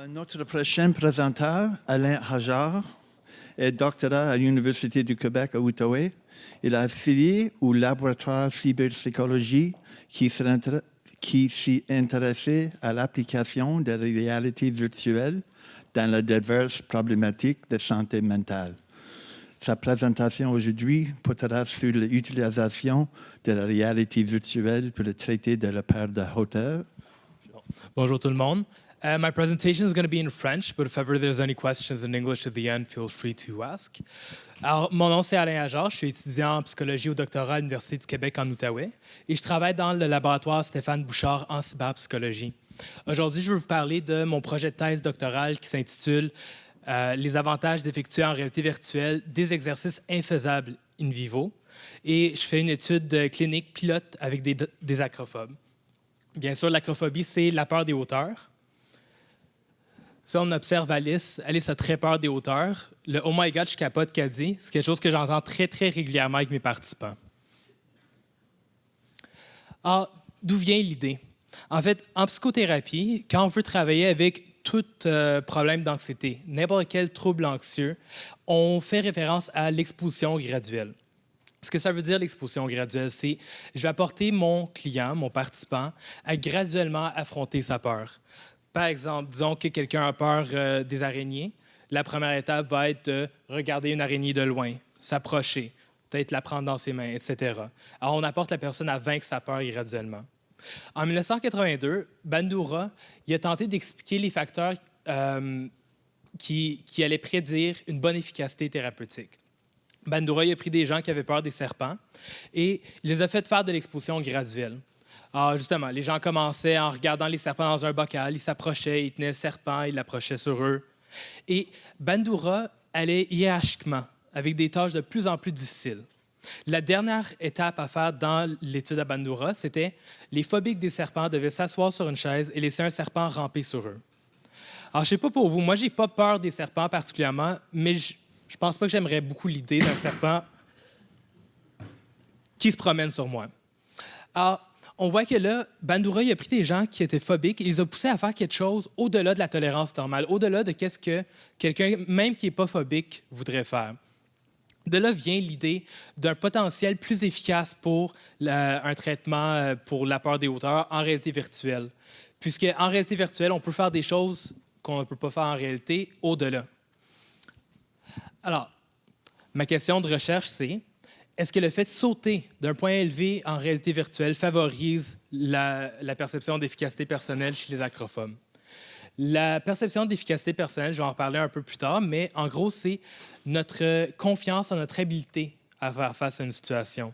Notre prochain présentateur, Alain Hajar, est doctorat à l'Université du Québec à Outaouais. Il a affilié au laboratoire cyberpsychologie qui s'y intéressait à l'application de la réalité virtuelle dans les diverses problématiques de santé mentale. Sa présentation aujourd'hui portera sur l'utilisation de la réalité virtuelle pour le traiter de la perte de hauteur. Bonjour tout le monde. My presentation is going to be in French, but if ever there's any questions in English at the end, feel free to ask. Alors, mon nom c'est Alain Hajar, je suis étudiant en psychologie au doctorat à l'Université du Québec en Outaouais et je travaille dans le laboratoire Stéphane Bouchard en cyberpsychologie. Aujourd'hui, je veux vous parler de mon projet de thèse doctorale qui s'intitule Les avantages d'effectuer en réalité virtuelle des exercices infaisables in vivo et je fais une étude clinique pilote avec des acrophobes. Bien sûr, l'acrophobie, c'est la peur des hauteurs. Ça, on observe Alice. Alice a très peur des hauteurs. Le « Oh my God, je capote » qu'elle dit, c'est quelque chose que j'entends très, très régulièrement avec mes participants. Alors, d'où vient l'idée? En fait, en psychothérapie, quand on veut travailler avec tout problème d'anxiété, n'importe quel trouble anxieux, on fait référence à l'exposition graduelle. Ce que ça veut dire, l'exposition graduelle, c'est je vais apporter mon client, mon participant, à graduellement affronter sa peur. Par exemple, disons que quelqu'un a peur des araignées. La première étape va être de regarder une araignée de loin, s'approcher, peut-être la prendre dans ses mains, etc. Alors, on apporte la personne à vaincre sa peur graduellement. En 1982, Bandura il a tenté d'expliquer les facteurs qui allaient prédire une bonne efficacité thérapeutique. Bandura il a pris des gens qui avaient peur des serpents et il les a fait faire de l'exposition graduelle. Alors justement, les gens commençaient en regardant les serpents dans un bocal, ils s'approchaient, ils tenaient le serpent, ils l'approchaient sur eux. Et Bandura allait hiérarchiquement, avec des tâches de plus en plus difficiles. La dernière étape à faire dans l'étude à Bandura, c'était les phobiques des serpents devaient s'asseoir sur une chaise et laisser un serpent ramper sur eux. Alors, je ne sais pas pour vous, moi, je n'ai pas peur des serpents particulièrement, mais je ne pense pas que j'aimerais beaucoup l'idée d'un serpent qui se promène sur moi. Alors, on voit que là, Bandura il a pris des gens qui étaient phobiques et il les a poussés à faire quelque chose au-delà de la tolérance normale, au-delà de ce que quelqu'un, même qui n'est pas phobique, voudrait faire. De là vient l'idée d'un potentiel plus efficace pour un traitement pour la peur des hauteurs en réalité virtuelle. Puisque en réalité virtuelle, on peut faire des choses qu'on ne peut pas faire en réalité au-delà. Alors, ma question de recherche, c'est est-ce que le fait de sauter d'un point élevé en réalité virtuelle favorise la perception d'efficacité personnelle chez les acrophobes? La perception d'efficacité personnelle, je vais en reparler un peu plus tard, mais en gros, c'est notre confiance en notre habileté à faire face à une situation.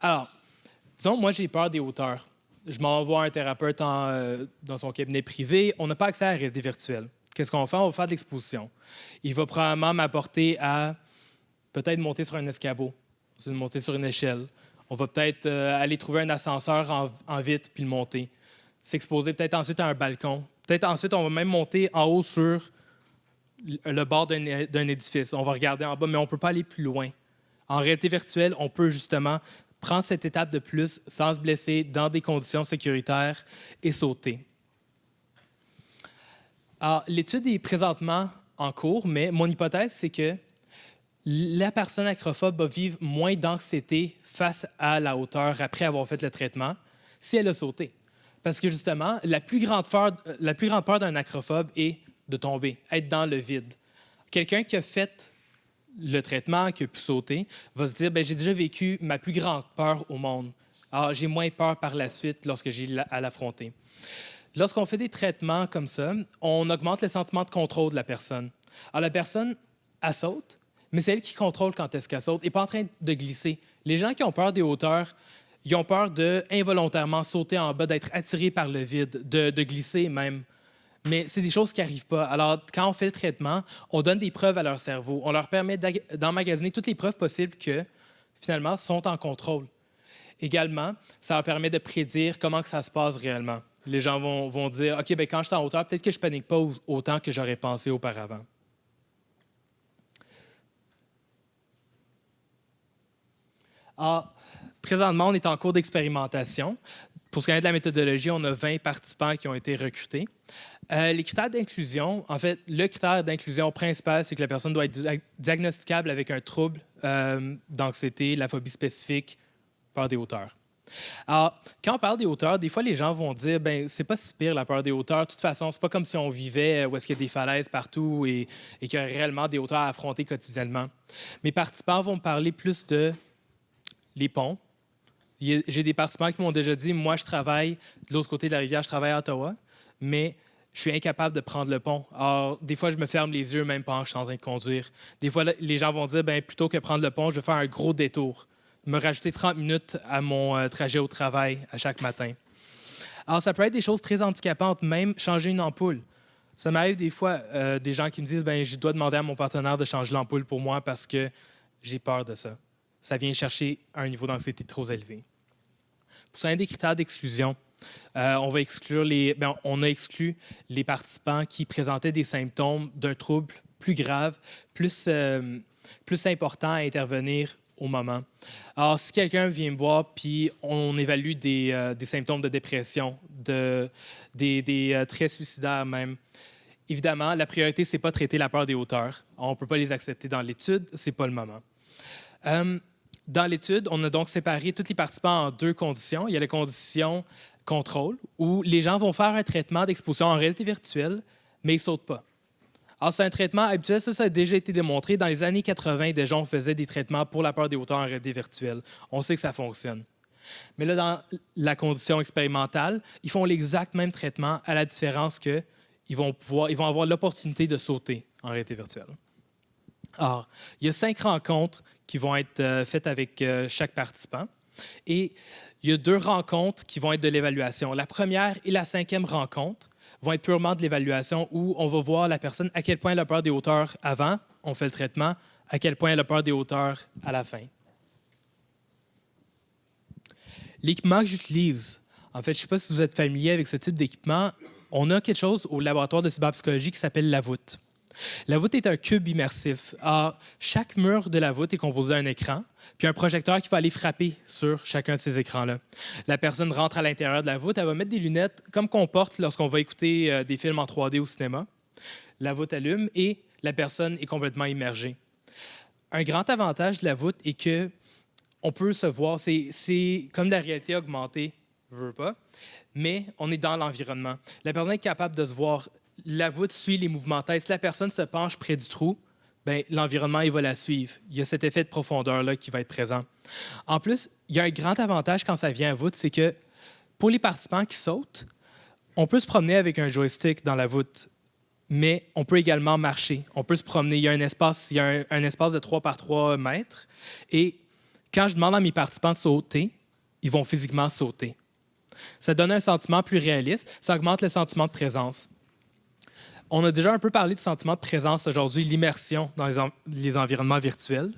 Alors, disons, moi, j'ai peur des hauteurs. Je m'envoie un thérapeute dans son cabinet privé. On n'a pas accès à la réalité virtuelle. Qu'est-ce qu'on fait? On va faire de l'exposition. Il va probablement m'apporter à peut-être monter sur un escabeau, monter sur une échelle. On va peut-être aller trouver un ascenseur en vite puis le monter. S'exposer peut-être ensuite à un balcon. Peut-être ensuite, on va même monter en haut sur le bord d'un édifice. On va regarder en bas, mais on ne peut pas aller plus loin. En réalité virtuelle, on peut justement prendre cette étape de plus sans se blesser dans des conditions sécuritaires et sauter. Alors, l'étude est présentement en cours, mais mon hypothèse, c'est que la personne acrophobe va vivre moins d'anxiété face à la hauteur après avoir fait le traitement si elle a sauté. Parce que justement, la plus grande peur d'un acrophobe est de tomber, être dans le vide. Quelqu'un qui a fait le traitement, qui a pu sauter, va se dire « j'ai déjà vécu ma plus grande peur au monde. Alors, j'ai moins peur par la suite lorsque j'ai à l'affronter. » Lorsqu'on fait des traitements comme ça, on augmente le sentiment de contrôle de la personne. Alors, la personne, elle saute, mais c'est elle qui contrôle quand est-ce qu'elle saute et pas en train de glisser. Les gens qui ont peur des hauteurs, ils ont peur de involontairement sauter en bas, d'être attirés par le vide, de glisser même. Mais c'est des choses qui n'arrivent pas. Alors, quand on fait le traitement, on donne des preuves à leur cerveau. On leur permet d'emmagasiner toutes les preuves possibles que, finalement, sont en contrôle. Également, ça leur permet de prédire comment que ça se passe réellement. Les gens vont dire « OK, bien, quand je suis en hauteur, peut-être que je ne panique pas autant que j'aurais pensé auparavant. » Alors, présentement, on est en cours d'expérimentation. Pour ce qui est de la méthodologie, on a 20 participants qui ont été recrutés. Les critères d'inclusion, en fait, le critère d'inclusion principal, c'est que la personne doit être diagnosticable avec un trouble d'anxiété, la phobie spécifique, peur des hauteurs. Alors, quand on parle des hauteurs, des fois, les gens vont dire, ben c'est pas si pire la peur des hauteurs. De toute façon, c'est pas comme si on vivait où est-ce qu'il y a des falaises partout et qu'il y a réellement des hauteurs à affronter quotidiennement. Mes participants vont me parler plus de les ponts. J'ai des participants qui m'ont déjà dit, moi, je travaille de l'autre côté de la rivière, je travaille à Ottawa, mais je suis incapable de prendre le pont. Alors, des fois, je me ferme les yeux même pendant que je suis en train de conduire. Des fois, les gens vont dire, ben plutôt que prendre le pont, je vais faire un gros détour, me rajouter 30 minutes à mon trajet au travail à chaque matin. Alors, ça peut être des choses très handicapantes, même changer une ampoule. Ça m'arrive des fois, des gens qui me disent, ben je dois demander à mon partenaire de changer l'ampoule pour moi parce que j'ai peur de ça. Ça vient chercher un niveau d'anxiété trop élevé. Pour ça, un des critères d'exclusion, on a exclu les participants qui présentaient des symptômes d'un trouble plus grave, plus important à intervenir au moment. Alors, si quelqu'un vient me voir puis on évalue des symptômes de dépression, des traits suicidaires même, évidemment, la priorité, c'est pas traiter la peur des hauteurs. On ne peut pas les accepter dans l'étude, c'est pas le moment. Dans l'étude, on a donc séparé tous les participants en deux conditions. Il y a la condition contrôle, où les gens vont faire un traitement d'exposition en réalité virtuelle, mais ils ne sautent pas. Alors, c'est un traitement habituel, ça a déjà été démontré. Dans les années 80, déjà, on faisait des traitements pour la peur des hauteurs en réalité virtuelle. On sait que ça fonctionne. Mais là, dans la condition expérimentale, ils font l'exact même traitement, à la différence qu'ils vont avoir l'opportunité de sauter en réalité virtuelle. Alors, il y a 5 rencontres qui vont être faites avec chaque participant. Et il y a 2 rencontres qui vont être de l'évaluation. La première et la 5e rencontre vont être purement de l'évaluation où on va voir la personne à quel point elle a peur des hauteurs avant, on fait le traitement, à quel point elle a peur des hauteurs à la fin. L'équipement que j'utilise, en fait, je ne sais pas si vous êtes familier avec ce type d'équipement, on a quelque chose au laboratoire de cyberpsychologie qui s'appelle la voûte. La voûte est un cube immersif. Alors, chaque mur de la voûte est composé d'un écran, puis un projecteur qui va aller frapper sur chacun de ces écrans-là. La personne rentre à l'intérieur de la voûte, elle va mettre des lunettes comme qu'on porte lorsqu'on va écouter des films en 3D au cinéma. La voûte allume et la personne est complètement immergée. Un grand avantage de la voûte est que on peut se voir, c'est comme la réalité augmentée, je veux pas, mais on est dans l'environnement. La personne est capable de se voir. La voûte suit les mouvements de tête. Si la personne se penche près du trou, bien, l'environnement il va la suivre. Il y a cet effet de profondeur-là qui va être présent. En plus, il y a un grand avantage quand ça vient à voûte, c'est que pour les participants qui sautent, on peut se promener avec un joystick dans la voûte, mais on peut également marcher. On peut se promener. Il y a un espace de 3 par 3 mètres. Et quand je demande à mes participants de sauter, ils vont physiquement sauter. Ça donne un sentiment plus réaliste. Ça augmente le sentiment de présence. On a déjà un peu parlé de sentiment de présence aujourd'hui, l'immersion dans les environnements virtuels.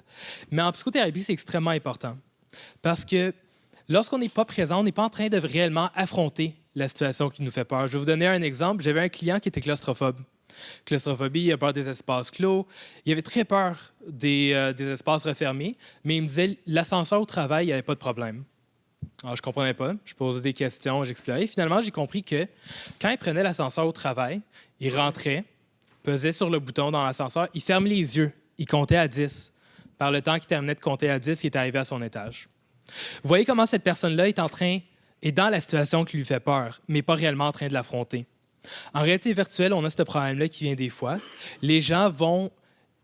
Mais en psychothérapie, c'est extrêmement important. Parce que lorsqu'on n'est pas présent, on n'est pas en train de réellement affronter la situation qui nous fait peur. Je vais vous donner un exemple. J'avais un client qui était claustrophobe. Claustrophobie, il a peur des espaces clos. Il avait très peur des espaces refermés, mais il me disait l'ascenseur au travail, il n'y avait pas de problème. Alors, je ne comprenais pas. Je posais des questions, j'explorais. Finalement, j'ai compris que quand il prenait l'ascenseur au travail, il rentrait, pesait sur le bouton dans l'ascenseur, il ferme les yeux, il comptait à 10. Par le temps qu'il terminait de compter à 10, il est arrivé à son étage. Vous voyez comment cette personne-là est dans la situation qui lui fait peur, mais pas réellement en train de l'affronter. En réalité virtuelle, on a ce problème-là qui vient des fois. Les gens vont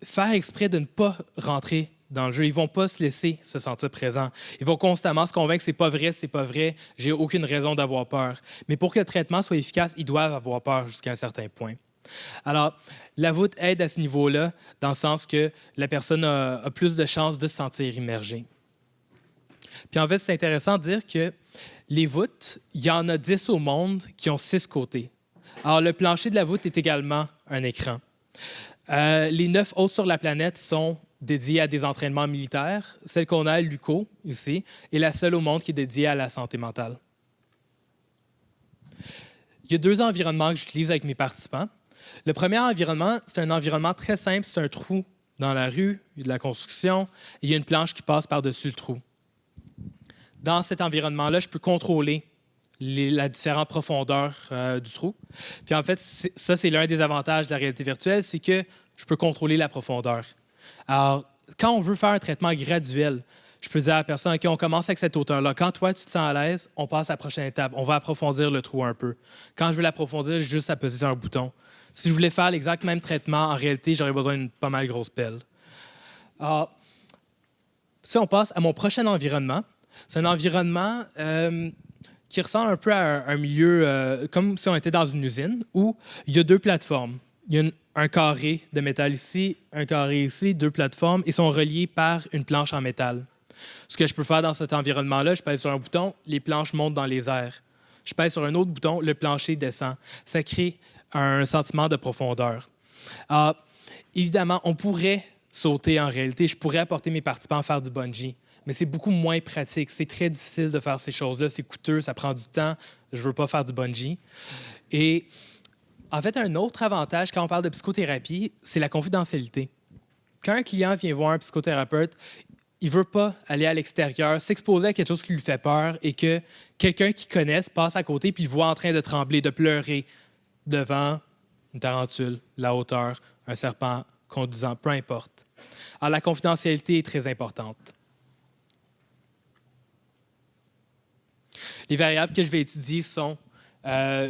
faire exprès de ne pas rentrer dans le jeu. Ils ne vont pas se laisser se sentir présents. Ils vont constamment se convaincre que c'est pas vrai, j'ai aucune raison d'avoir peur. Mais pour que le traitement soit efficace, ils doivent avoir peur jusqu'à un certain point. Alors, la voûte aide à ce niveau-là, dans le sens que la personne a plus de chances de se sentir immergée. Puis en fait, c'est intéressant de dire que les voûtes, il y en a 10 au monde qui ont 6 côtés. Alors, le plancher de la voûte est également un écran. Les 9 autres sur la planète sont dédiées à des entraînements militaires. Celle qu'on a à l'UQO, ici, est la seule au monde qui est dédiée à la santé mentale. Il y a 2 environnements que j'utilise avec mes participants. Le premier environnement, c'est un environnement très simple. C'est un trou dans la rue, il y a de la construction, et il y a une planche qui passe par-dessus le trou. Dans cet environnement-là, je peux contrôler la différente profondeur du trou. Puis en fait, ça, c'est l'un des avantages de la réalité virtuelle, c'est que je peux contrôler la profondeur. Alors, quand on veut faire un traitement graduel, je peux dire à la personne, OK, on commence avec cette hauteur-là. Quand toi, tu te sens à l'aise, on passe à la prochaine étape. On va approfondir le trou un peu. Quand je veux l'approfondir, j'ai juste à peser sur un bouton. Si je voulais faire l'exact même traitement, en réalité, j'aurais besoin d'une pas mal grosse pelle. Alors, si on passe à mon prochain environnement, c'est un environnement qui ressemble un peu à un milieu comme si on était dans une usine où il y a 2 plateformes. Il y a un carré de métal ici, un carré ici, 2 plateformes, et sont reliés par une planche en métal. Ce que je peux faire dans cet environnement-là, je pèse sur un bouton, les planches montent dans les airs. Je pèse sur un autre bouton, le plancher descend. Ça crée un sentiment de profondeur. Évidemment, on pourrait sauter en réalité. Je pourrais apporter mes participants à faire du bungee, mais c'est beaucoup moins pratique. C'est très difficile de faire ces choses-là. C'est coûteux, ça prend du temps. Je ne veux pas faire du bungee. Et en fait, un autre avantage quand on parle de psychothérapie, c'est la confidentialité. Quand un client vient voir un psychothérapeute, il ne veut pas aller à l'extérieur, s'exposer à quelque chose qui lui fait peur et que quelqu'un qu'il connaisse passe à côté puis le voit en train de trembler, de pleurer devant une tarentule, la hauteur, un serpent conduisant, peu importe. Alors, la confidentialité est très importante. Les variables que je vais étudier sont,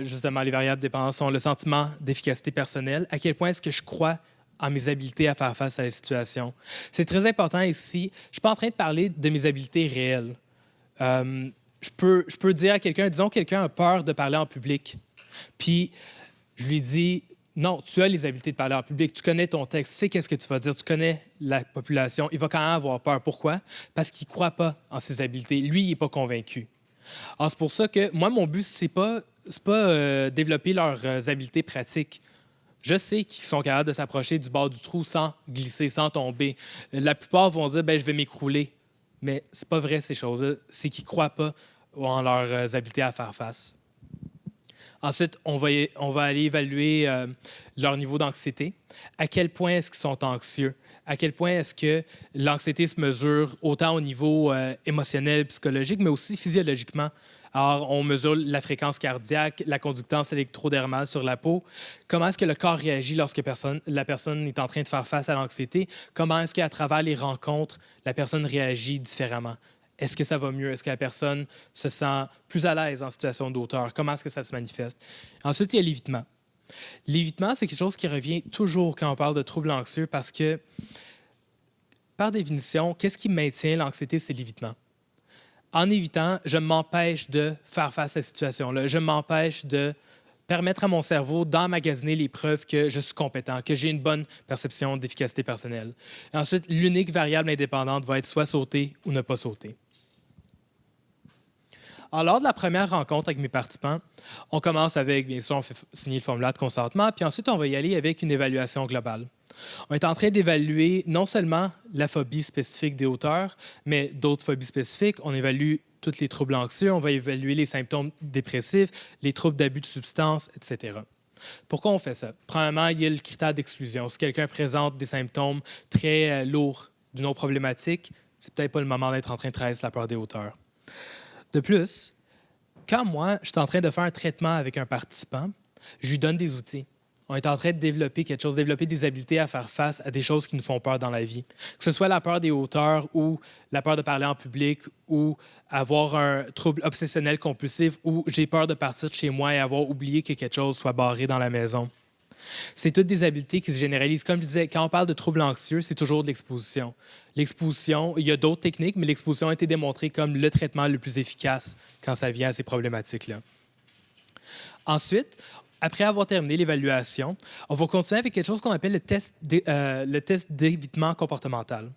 justement, les variables dépendantes sont le sentiment d'efficacité personnelle, à quel point est-ce que je crois en mes habiletés à faire face à la situation. C'est très important ici. Je ne suis pas en train de parler de mes habiletés réelles. Je peux dire à quelqu'un, disons quelqu'un a peur de parler en public, puis je lui dis, non, tu as les habiletés de parler en public, tu connais ton texte, tu sais qu'est-ce que tu vas dire, tu connais la population, il va quand même avoir peur. Pourquoi? Parce qu'il ne croit pas en ses habiletés. Lui, il n'est pas convaincu. Alors, c'est pour ça que moi, mon but, c'est pas développer leurs habiletés pratiques. Je sais qu'ils sont capables de s'approcher du bord du trou sans glisser, sans tomber. La plupart vont dire, je vais m'écrouler. Mais c'est pas vrai, ces choses-là. C'est qu'ils ne croient pas en leurs habiletés à faire face. Ensuite, on va aller évaluer leur niveau d'anxiété. À quel point est-ce qu'ils sont anxieux? À quel point est-ce que l'anxiété se mesure autant au niveau émotionnel, psychologique, mais aussi physiologiquement? Alors, on mesure la fréquence cardiaque, la conductance électrodermale sur la peau. Comment est-ce que le corps réagit lorsque la personne est en train de faire face à l'anxiété? Comment est-ce qu'à travers les rencontres, la personne réagit différemment? Est-ce que ça va mieux? Est-ce que la personne se sent plus à l'aise en situation d'auteur? Comment est-ce que ça se manifeste? Ensuite, il y a l'évitement. L'évitement, c'est quelque chose qui revient toujours quand on parle de troubles anxieux parce que, par définition, qu'est-ce qui maintient l'anxiété? C'est l'évitement. En évitant, je m'empêche de faire face à cette situation-là. Je m'empêche de permettre à mon cerveau d'emmagasiner les preuves que je suis compétent, que j'ai une bonne perception d'efficacité personnelle. Et ensuite, l'unique variable indépendante va être soit sauter ou ne pas sauter. Alors, lors de la première rencontre avec mes participants, on commence avec, bien sûr, on fait signer le formulaire de consentement, puis ensuite, on va y aller avec une évaluation globale. On est en train d'évaluer non seulement la phobie spécifique des hauteurs, mais d'autres phobies spécifiques. On évalue tous les troubles anxieux, on va évaluer les symptômes dépressifs, les troubles d'abus de substances, etc. Pourquoi on fait ça? Premièrement, il y a le critère d'exclusion. Si quelqu'un présente des symptômes très lourds d'une autre problématique, c'est peut-être pas le moment d'être en train de travailler sur la peur des hauteurs. De plus, quand moi, je suis en train de faire un traitement avec un participant, je lui donne des outils. On est en train de développer quelque chose, développer des habiletés à faire face à des choses qui nous font peur dans la vie. Que ce soit la peur des hauteurs ou la peur de parler en public ou avoir un trouble obsessionnel compulsif ou j'ai peur de partir de chez moi et avoir oublié que quelque chose soit barré dans la maison. C'est toutes des habiletés qui se généralisent. Comme je disais, quand on parle de troubles anxieux, c'est toujours de l'exposition. L'exposition, il y a d'autres techniques, mais l'exposition a été démontrée comme le traitement le plus efficace quand ça vient à ces problématiques-là. Ensuite, après avoir terminé l'évaluation, on va continuer avec quelque chose qu'on appelle le test d'évitement comportemental.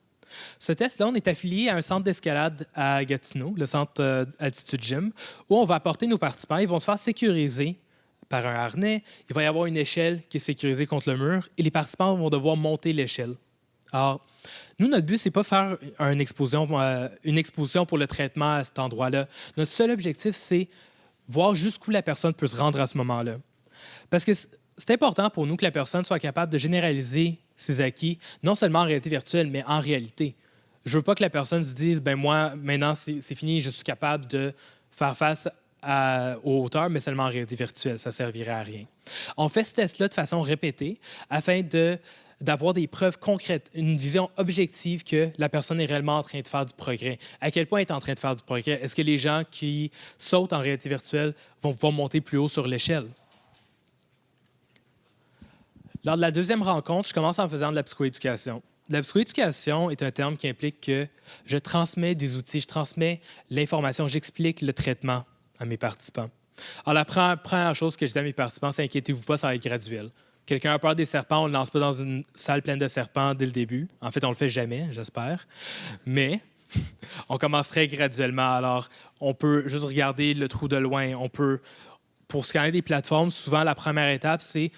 Ce test-là, on est affilié à un centre d'escalade à Gatineau, le centre Altitude Gym, où on va apporter nos participants. Ils vont se faire sécuriser par un harnais. Il va y avoir une échelle qui est sécurisée contre le mur et les participants vont devoir monter l'échelle. Alors, nous, notre but, c'est pas faire une exposition pour le traitement à cet endroit-là. Notre seul objectif, c'est voir jusqu'où la personne peut se rendre à ce moment-là. Parce que c'est important pour nous que la personne soit capable de généraliser ses acquis, non seulement en réalité virtuelle, mais en réalité. Je veux pas que la personne se dise, moi, maintenant, c'est fini, je suis capable de faire face aux hauteurs, mais seulement en réalité virtuelle. Ça ne servirait à rien. On fait ce test-là de façon répétée afin d'avoir des preuves concrètes, une vision objective que la personne est réellement en train de faire du progrès. À quel point elle est en train de faire du progrès? Est-ce que les gens qui sautent en réalité virtuelle vont pouvoir monter plus haut sur l'échelle? Lors de la deuxième rencontre, je commence en faisant de la psychoéducation. La psychoéducation est un terme qui implique que je transmets des outils, je transmets l'information, j'explique le traitement à mes participants. Alors, la première chose que je dis à mes participants, c'est inquiétez-vous pas, ça va être graduel. Quelqu'un a peur des serpents, on ne le lance pas dans une salle pleine de serpents dès le début. En fait, on ne le fait jamais, j'espère. Mais on commence très graduellement. Alors, on peut juste regarder le trou de loin. Pour scanner des plateformes, souvent, la première étape, c'est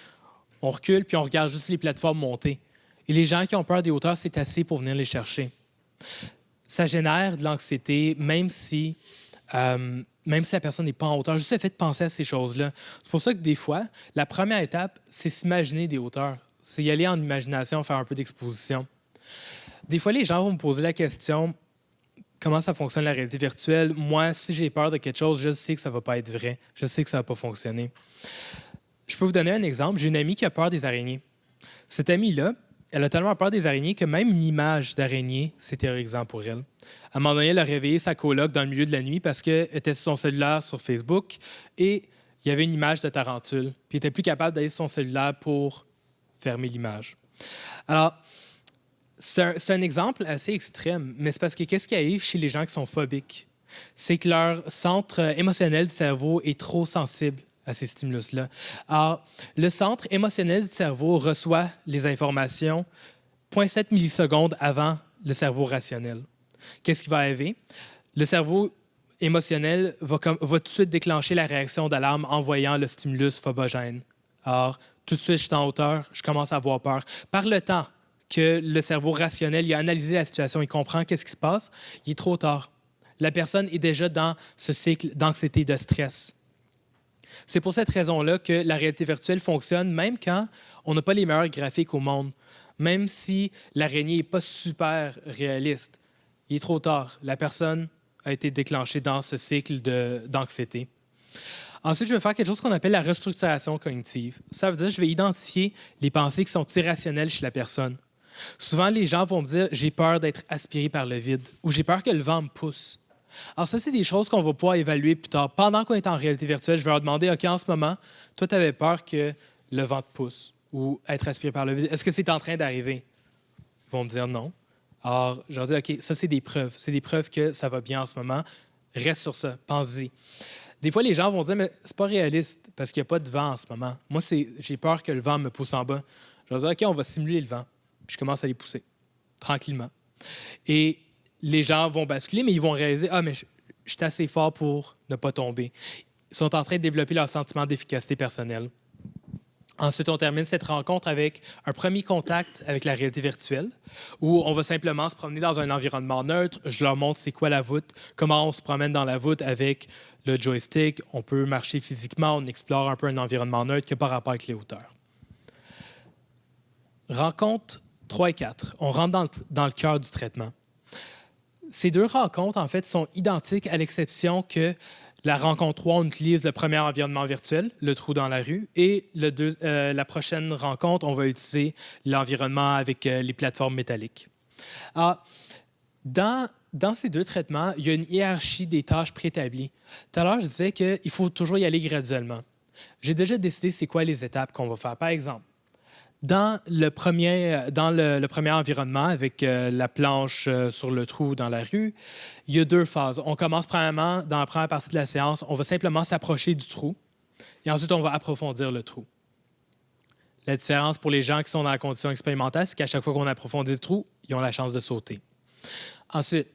on recule puis on regarde juste les plateformes monter. Et les gens qui ont peur des hauteurs, c'est assez pour venir les chercher. Ça génère de l'anxiété, même si la personne n'est pas en hauteur. Juste le fait de penser à ces choses-là. C'est pour ça que des fois, la première étape, c'est s'imaginer des hauteurs. C'est y aller en imagination, faire un peu d'exposition. Des fois, les gens vont me poser la question comment ça fonctionne la réalité virtuelle. Moi, si j'ai peur de quelque chose, je sais que ça ne va pas être vrai. Je sais que ça ne va pas fonctionner. Je peux vous donner un exemple. J'ai une amie qui a peur des araignées. Cette amie-là, elle a tellement peur des araignées que même une image d'araignée, c'est terrorisant pour elle. À un moment donné, elle a réveillé sa coloc dans le milieu de la nuit parce qu'elle était sur son cellulaire sur Facebook et il y avait une image de tarentule. Puis elle n'était plus capable d'aller sur son cellulaire pour fermer l'image. Alors, c'est un exemple assez extrême, mais c'est parce que qu'est-ce qui arrive chez les gens qui sont phobiques? C'est que leur centre émotionnel du cerveau est trop sensible à ces stimulus-là. Alors, le centre émotionnel du cerveau reçoit les informations 0,7 millisecondes avant le cerveau rationnel. Qu'est-ce qui va arriver? Le cerveau émotionnel va tout de suite déclencher la réaction d'alarme en voyant le stimulus phobogène. Alors, tout de suite, je suis en hauteur, je commence à avoir peur. Par le temps que le cerveau rationnel il a analysé la situation, il comprend qu'est-ce qui se passe, il est trop tard. La personne est déjà dans ce cycle d'anxiété, de stress. C'est pour cette raison-là que la réalité virtuelle fonctionne même quand on n'a pas les meilleurs graphiques au monde. Même si l'araignée n'est pas super réaliste, il est trop tard. La personne a été déclenchée dans ce cycle d'anxiété. Ensuite, je vais faire quelque chose qu'on appelle la restructuration cognitive. Ça veut dire que je vais identifier les pensées qui sont irrationnelles chez la personne. Souvent, les gens vont me dire « j'ai peur d'être aspiré par le vide » ou « j'ai peur que le vent me pousse ». Alors ça, c'est des choses qu'on va pouvoir évaluer plus tard. Pendant qu'on est en réalité virtuelle, je vais leur demander, OK, en ce moment, toi, tu avais peur que le vent te pousse ou être aspiré par le vide. Est-ce que c'est en train d'arriver? Ils vont me dire non. Alors, je leur dis, OK, ça, c'est des preuves. C'est des preuves que ça va bien en ce moment. Reste sur ça, pense-y. Des fois, les gens vont dire, mais c'est pas réaliste parce qu'il n'y a pas de vent en ce moment. Moi, j'ai peur que le vent me pousse en bas. Je leur dis, OK, on va simuler le vent. Puis je commence à les pousser, tranquillement. Et les gens vont basculer, mais ils vont réaliser « Ah, mais je suis assez fort pour ne pas tomber. » Ils sont en train de développer leur sentiment d'efficacité personnelle. Ensuite, on termine cette rencontre avec un premier contact avec la réalité virtuelle, où on va simplement se promener dans un environnement neutre. Je leur montre c'est quoi la voûte, comment on se promène dans la voûte avec le joystick. On peut marcher physiquement, on explore un peu un environnement neutre qui n'a pas rapport avec les hauteurs. Rencontre 3 et 4. On rentre dans le cœur du traitement. Ces deux rencontres, en fait, sont identiques à l'exception que la rencontre 3, on utilise le premier environnement virtuel, le trou dans la rue, et la prochaine rencontre, on va utiliser l'environnement avec les plateformes métalliques. Alors, dans ces deux traitements, il y a une hiérarchie des tâches préétablies. Tout à l'heure, je disais qu'il faut toujours y aller graduellement. J'ai déjà décidé c'est quoi les étapes qu'on va faire. Par exemple, dans le premier environnement, avec la planche sur le trou dans la rue, il y a 2 phases. On commence premièrement, dans la première partie de la séance, on va simplement s'approcher du trou et ensuite, on va approfondir le trou. La différence pour les gens qui sont dans la condition expérimentale, c'est qu'à chaque fois qu'on approfondit le trou, ils ont la chance de sauter. Ensuite,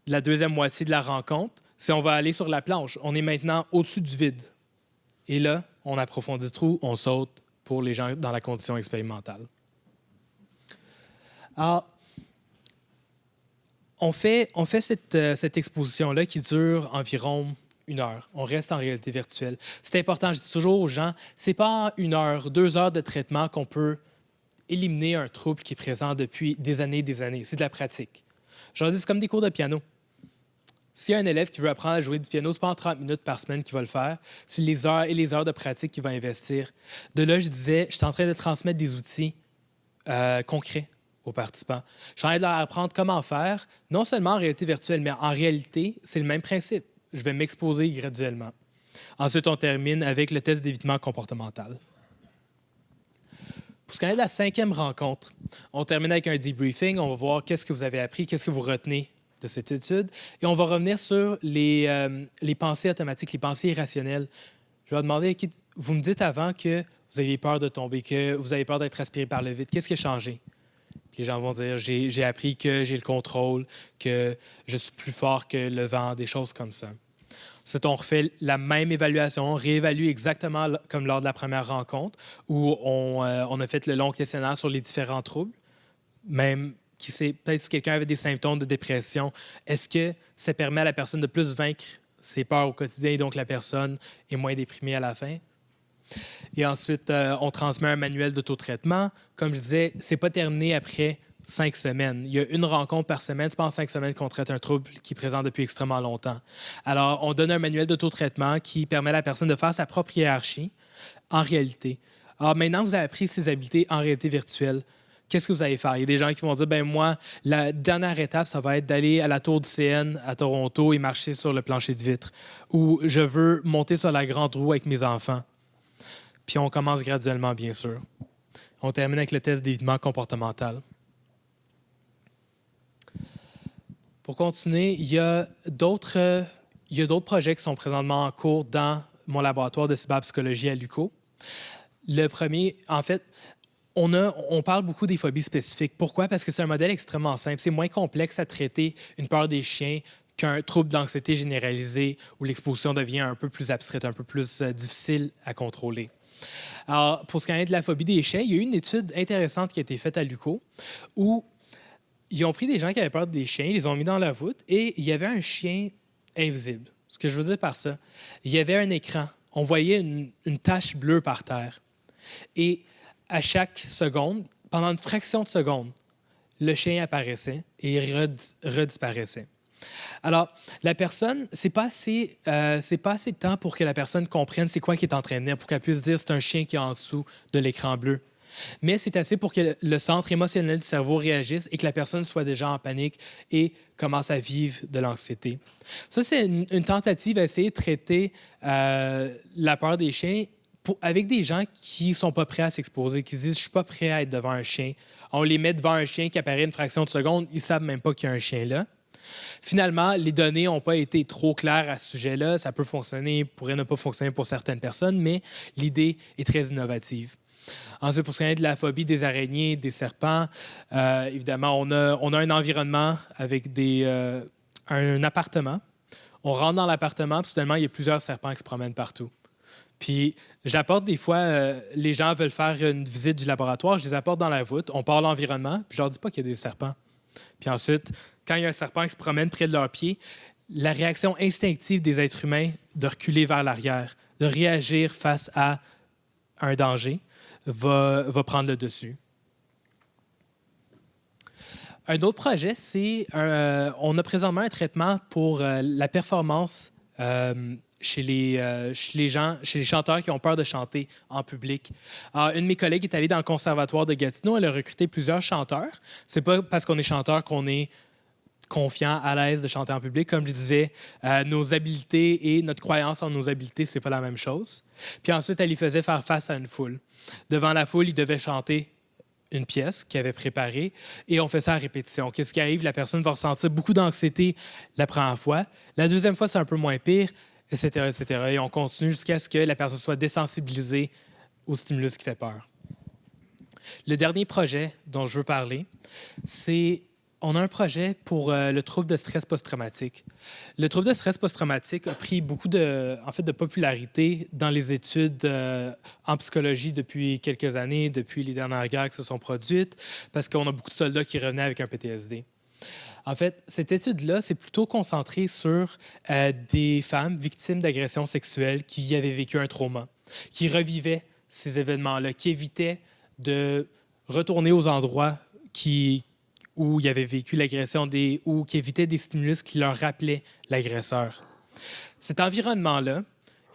la deuxième moitié de la rencontre, c'est on va aller sur la planche. On est maintenant au-dessus du vide. Et là, on approfondit le trou, on saute pour les gens dans la condition expérimentale. Alors, on fait cette exposition-là qui dure environ 1 heure. On reste en réalité virtuelle. C'est important, je dis toujours aux gens, c'est pas en 1 heure, 2 heures de traitement qu'on peut éliminer un trouble qui est présent depuis des années et des années. C'est de la pratique. Je leur dis, c'est comme des cours de piano. S'il y a un élève qui veut apprendre à jouer du piano, ce n'est pas en 30 minutes par semaine qu'il va le faire, c'est les heures et les heures de pratique qu'il va investir. De là, je disais, je suis en train de transmettre des outils concrets aux participants. Je suis en train de leur apprendre comment faire, non seulement en réalité virtuelle, mais en réalité, c'est le même principe. Je vais m'exposer graduellement. Ensuite, on termine avec le test d'évitement comportemental. Pour ce qui est de la 5e rencontre, on termine avec un debriefing. On va voir qu'est-ce que vous avez appris, qu'est-ce que vous retenez de cette étude. Et on va revenir sur les pensées automatiques, les pensées irrationnelles. Je vais demander, vous me dites avant que vous aviez peur de tomber, que vous avez peur d'être aspiré par le vide. Qu'est-ce qui a changé? Les gens vont dire, j'ai appris que j'ai le contrôle, que je suis plus fort que le vent, des choses comme ça. Ensuite, on refait la même évaluation, on réévalue exactement comme lors de la première rencontre, où on a fait le long questionnaire sur les différents troubles. Même peut-être si quelqu'un avait des symptômes de dépression, est-ce que ça permet à la personne de plus vaincre ses peurs au quotidien et donc la personne est moins déprimée à la fin? Et ensuite, on transmet un manuel d'autotraitement. Comme je disais, ce n'est pas terminé après 5 semaines. Il y a une rencontre par semaine. Ce n'est pas en 5 semaines qu'on traite un trouble qui est présent depuis extrêmement longtemps. Alors, on donne un manuel d'autotraitement qui permet à la personne de faire sa propre hiérarchie en réalité. Alors, maintenant, vous avez appris ces habiletés en réalité virtuelle. Qu'est-ce que vous allez faire? Il y a des gens qui vont dire, ben moi, la dernière étape, ça va être d'aller à la tour du CN à Toronto et marcher sur le plancher de vitre. Ou je veux monter sur la grande roue avec mes enfants. Puis on commence graduellement, bien sûr. On termine avec le test d'évitement comportemental. Pour continuer, il y a d'autres projets qui sont présentement en cours dans mon laboratoire de cyberpsychologie à l'UQO. Le premier, en fait, on parle beaucoup des phobies spécifiques. Pourquoi? Parce que c'est un modèle extrêmement simple. C'est moins complexe à traiter une peur des chiens qu'un trouble d'anxiété généralisée où l'exposition devient un peu plus abstraite, un peu plus difficile à contrôler. Alors, pour ce qui est de la phobie des chiens, il y a eu une étude intéressante qui a été faite à l'UQO où ils ont pris des gens qui avaient peur des chiens, ils les ont mis dans la voûte et il y avait un chien invisible. Ce que je veux dire par ça, il y avait un écran. On voyait une tache bleue par terre. Et à chaque seconde, pendant une fraction de seconde, le chien apparaissait et redisparaissait. Alors, la personne, c'est pas assez de temps pour que la personne comprenne c'est quoi qui est en train de venir, pour qu'elle puisse dire c'est un chien qui est en dessous de l'écran bleu. Mais c'est assez pour que le centre émotionnel du cerveau réagisse et que la personne soit déjà en panique et commence à vivre de l'anxiété. Ça, c'est une tentative à essayer de traiter la peur des chiens avec des gens qui ne sont pas prêts à s'exposer, qui se disent « je ne suis pas prêt à être devant un chien ». On les met devant un chien qui apparaît une fraction de seconde, ils ne savent même pas qu'il y a un chien là. Finalement, les données n'ont pas été trop claires à ce sujet-là. Ça peut fonctionner, pourrait ne pas fonctionner pour certaines personnes, mais l'idée est très innovative. Ensuite, pour ce qui est de la phobie des araignées, des serpents, évidemment, on a un environnement avec un appartement. On rentre dans l'appartement, puis soudainement, il y a plusieurs serpents qui se promènent partout. Puis, j'apporte des fois, les gens veulent faire une visite du laboratoire, je les apporte dans la voûte, on part l'environnement, puis je leur dis pas qu'il y a des serpents. Puis ensuite, quand il y a un serpent qui se promène près de leurs pieds, la réaction instinctive des êtres humains de reculer vers l'arrière, de réagir face à un danger, va prendre le dessus. Un autre projet, c'est on a présentement un traitement pour la performance chez les chanteurs qui ont peur de chanter en public. Alors, une de mes collègues est allée dans le conservatoire de Gatineau. Elle a recruté plusieurs chanteurs. C'est pas parce qu'on est chanteur qu'on est confiant, à l'aise de chanter en public. Comme je disais, nos habiletés et notre croyance en nos habiletés, c'est pas la même chose. Puis ensuite, elle y faisait faire face à une foule. Devant la foule, il devait chanter une pièce qu'il avait préparée et on fait ça à répétition. Qu'est-ce qui arrive? La personne va ressentir beaucoup d'anxiété la première fois. La deuxième fois, c'est un peu moins pire, etc., etc. Et on continue jusqu'à ce que la personne soit désensibilisée au stimulus qui fait peur. Le dernier projet dont je veux parler, c'est on a un projet pour le trouble de stress post-traumatique. Le trouble de stress post-traumatique a pris beaucoup de popularité dans les études en psychologie depuis quelques années, depuis les dernières guerres qui se sont produites, parce qu'on a beaucoup de soldats qui revenaient avec un PTSD. En fait, cette étude-là, c'est plutôt concentrée sur des femmes victimes d'agressions sexuelles qui avaient vécu un trauma, qui revivaient ces événements-là, qui évitaient de retourner aux endroits où ils avaient vécu l'agression ou qui évitaient des stimulus qui leur rappelaient l'agresseur. Cet environnement-là,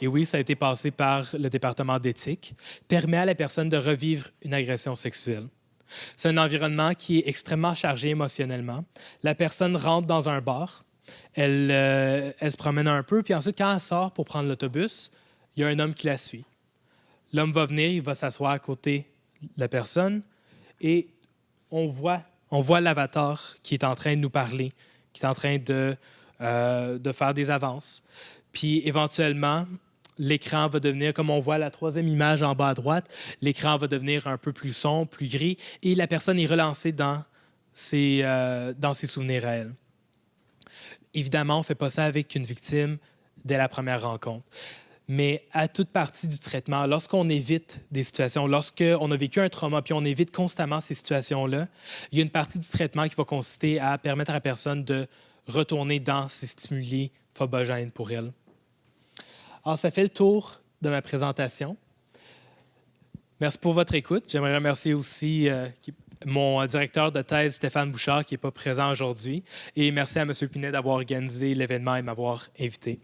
et oui, ça a été passé par le département d'éthique, permet à la personne de revivre une agression sexuelle. C'est un environnement qui est extrêmement chargé émotionnellement. La personne rentre dans un bar, elle se promène un peu, puis ensuite, quand elle sort pour prendre l'autobus, il y a un homme qui la suit. L'homme va venir, il va s'asseoir à côté de la personne et on voit l'avatar qui est en train de nous parler, qui est en train de faire des avances. Puis éventuellement, l'écran va devenir, comme on voit la troisième image en bas à droite, l'écran va devenir un peu plus sombre, plus gris, et la personne est relancée dans ses souvenirs à elle. Évidemment, on ne fait pas ça avec une victime dès la première rencontre. Mais à toute partie du traitement, lorsqu'on évite des situations, lorsqu'on a vécu un trauma puis on évite constamment ces situations-là, il y a une partie du traitement qui va consister à permettre à la personne de retourner dans ces stimuli phobogènes pour elle. Alors, ça fait le tour de ma présentation. Merci pour votre écoute. J'aimerais remercier aussi mon directeur de thèse, Stéphane Bouchard, qui n'est pas présent aujourd'hui. Et merci à M. Pinet d'avoir organisé l'événement et m'avoir invité.